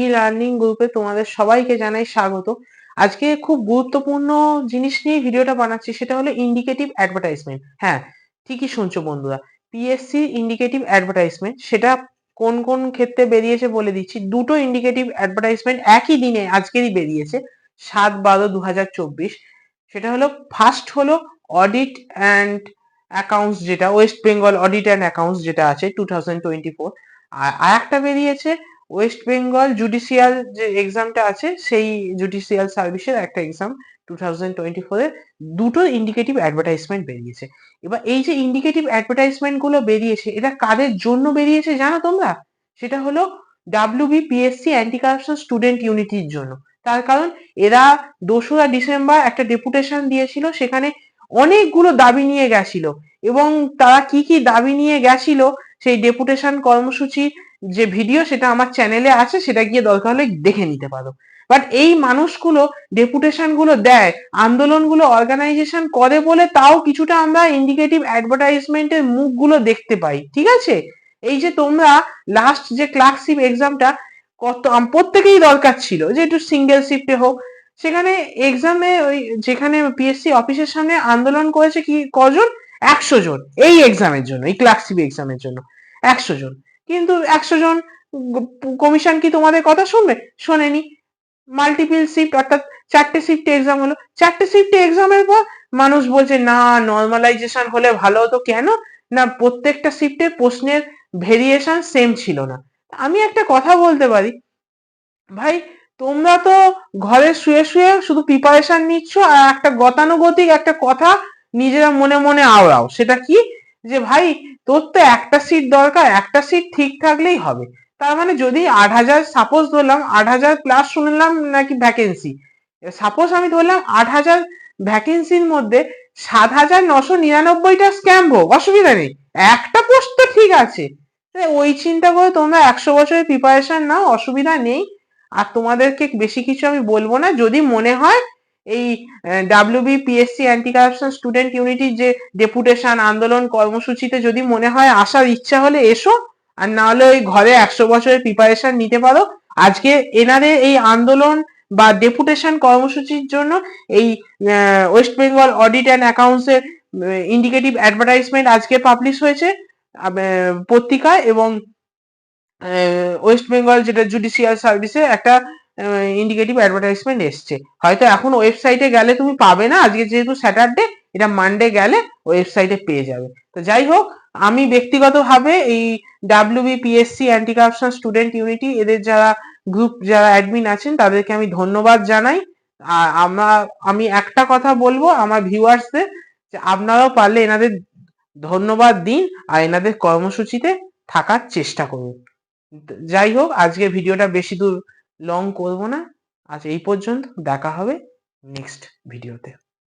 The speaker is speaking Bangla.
ই লার্নিং গ্রুপে তোমাদের সবাইকে জানাই স্বাগত। আজকে খুব গুরুত্বপূর্ণ জিনিস নিয়ে ভিডিওটা বানাচ্ছি, সেটা হলো ইন্ডিকেটিভ অ্যাডভার্টাইজমেন্ট। হ্যাঁ, ঠিকই শুনছো বন্ধুরা, পিএসসি ইন্ডিকেটিভ অ্যাডভার্টাইজমেন্ট। সেটা কোন কোন ক্ষেত্রে বেরিয়েছে বলে দিচ্ছি। দুটো ইন্ডিকেটিভ অ্যাডভার্টাইজমেন্ট একই দিনে আজকেরই বেরিয়েছে, 7/12/2024। সেটা হলো ফার্স্ট হলো অডিট অ্যান্ড অ্যাকাউন্টস, যেটা West Bengal audit and accounts যেটা আছে 2024। আর একটা বেরিয়েছে ওয়েস্ট বেঙ্গল জুডিশিয়াল যে এক্সামটা আছে, সেই জুডিশিয়াল সার্ভিসের একটা এক্সাম 2024 এর। দুটো ইন্ডিকেটিভ অ্যাডভার্টাইজমেন্ট বেরিয়েছে। এবার এই যে ইন্ডিকেটিভ অ্যাডভার্টাইজমেন্ট গুলো বেরিয়েছে, এটা কাদের জন্য বেরিয়েছে জানো তোমরা? সেটা হলো WBPSC অ্যান্টি কারাপশন স্টুডেন্ট ইউনিটির জন্য। তার কারণ এরা 2রা ডিসেম্বর একটা ডেপুটেশন দিয়েছিল, সেখানে অনেকগুলো দাবি নিয়ে গেছিল, এবং তারা কি কি দাবি নিয়ে গেছিল সেই ডেপুটেশন কর্মসূচি যে ভিডিও, সেটা আমার চ্যানেলে আছে, সেটা গিয়ে দরকার হলে দেখে নিতে পারো। বাট এই মানুষগুলো ডেপুটেশন গুলো দেয়, আন্দোলনগুলো অর্গানাইজেশন করে বলে তাও কিছুটা আমরা ইন্ডিকেটিভ অ্যাডভার্টাইজমেন্টের মুখগুলো দেখতে পাই। ঠিক আছে, এই যে তোমরা লাস্ট যে ক্লার্কশিপ এক্সামটা কত প্রত্যেকেই দরকার ছিল যে একটু সিঙ্গেল শিফটে হোক, সেখানে এক্সামে ওই যেখানে পিএসসি অফিসের সামনে আন্দোলন করেছে কি কজন? 100 জন এই এক্সামের জন্য, এই ক্লার্কশিপ এক্সামের জন্য 100 জন। কিন্তু 100 জন কমিশন কি তোমাদের কথা শুনবে? শোনেনি। মাল্টিপল শিফট, অর্থাৎ 4টে শিফটে এক্সাম হলো। 4টে শিফটে এক্সামের পর মানুষ বলছে না, নর্মালাইজেশন হলে ভালো হতো। কেন না? প্রত্যেকটা শিফটে প্রশ্নের ভেরিয়েশন সেম ছিল না। আমি একটা কথা বলতে পারি, ভাই তোমরা তো ঘরে শুয়ে শুয়ে শুধু প্রিপারেশন নিচ্ছ, আর একটা গতানুগতিক একটা কথা নিজেরা মনে মনে আওড়াও। সেটা কি? যে ভাই তোর তো একটা সিট দরকার, একটা সিট ঠিক থাকলেই হবে। তার মানে যদি 8,000, সাপোজ ধরলাম 8,000 প্লাস শুনলাম নাকি ভ্যাকেন্সি, সাপোজ আমি ধরলাম 8,000 ভ্যাকেন্সির মধ্যে 7,999টা স্ক্যাম হোক, অসুবিধা নেই, একটা পোস্ট তো ঠিক আছে। ওই চিন্তা করে তোমরা 100 বছরের প্রিপারেশন নাও, অসুবিধা নেই। আর তোমাদেরকে বেশি কিছু আমি বলবো না। যদি মনে হয় এই WBPSC অ্যান্টি কারাপশন স্টুডেন্ট ইউনিটির যে ডেপুটেশন আন্দোলন কর্মসূচিতে যদি মনে হয় আসার ইচ্ছা হলে এসো, আর না হলে ওই ঘরে 100 বছরের প্রিপারেশন নিতে পারো। আজকে এনাদের এই আন্দোলন বা ডেপুটেশন কর্মসূচির জন্য এই West Bengal audit and accounts এর ইন্ডিকেটিভ অ্যাডভার্টাইজমেন্ট আজকে পাবলিশ হয়েছে পত্রিকায়, এবং ওয়েস্ট বেঙ্গল যেটা জুডিশিয়াল সার্ভিসে একটা ইন্ডিকেটিভ অ্যাডভার্টাইজমেন্ট এসছে। হয়তো এখন ওয়েবসাইটে গেলে তুমি পাবে না, আজকে যেহেতু স্যাটারডে, এটা মানডে গেলে ওয়েবসাইটে পেয়ে যাবে। তো যাই হোক, আমি ব্যক্তিগতভাবে এই WBPSC anti corruption student unity এদের যারা গ্রুপ, যারা অ্যাডমিন আছেন, তাদেরকে আমি ধন্যবাদ জানাই। আর আমি একটা কথা বলবো আমার ভিউয়ার্সদের, যে আপনারাও পারলে এনাদের ধন্যবাদ দিন আর এনাদের কর্মসূচিতে থাকার চেষ্টা করুন। যাই হোক, আজকে ভিডিওটা বেশি দূর লং করব না। আজ এই পর্যন্ত, দেখা হবে নেক্সট ভিডিওতে।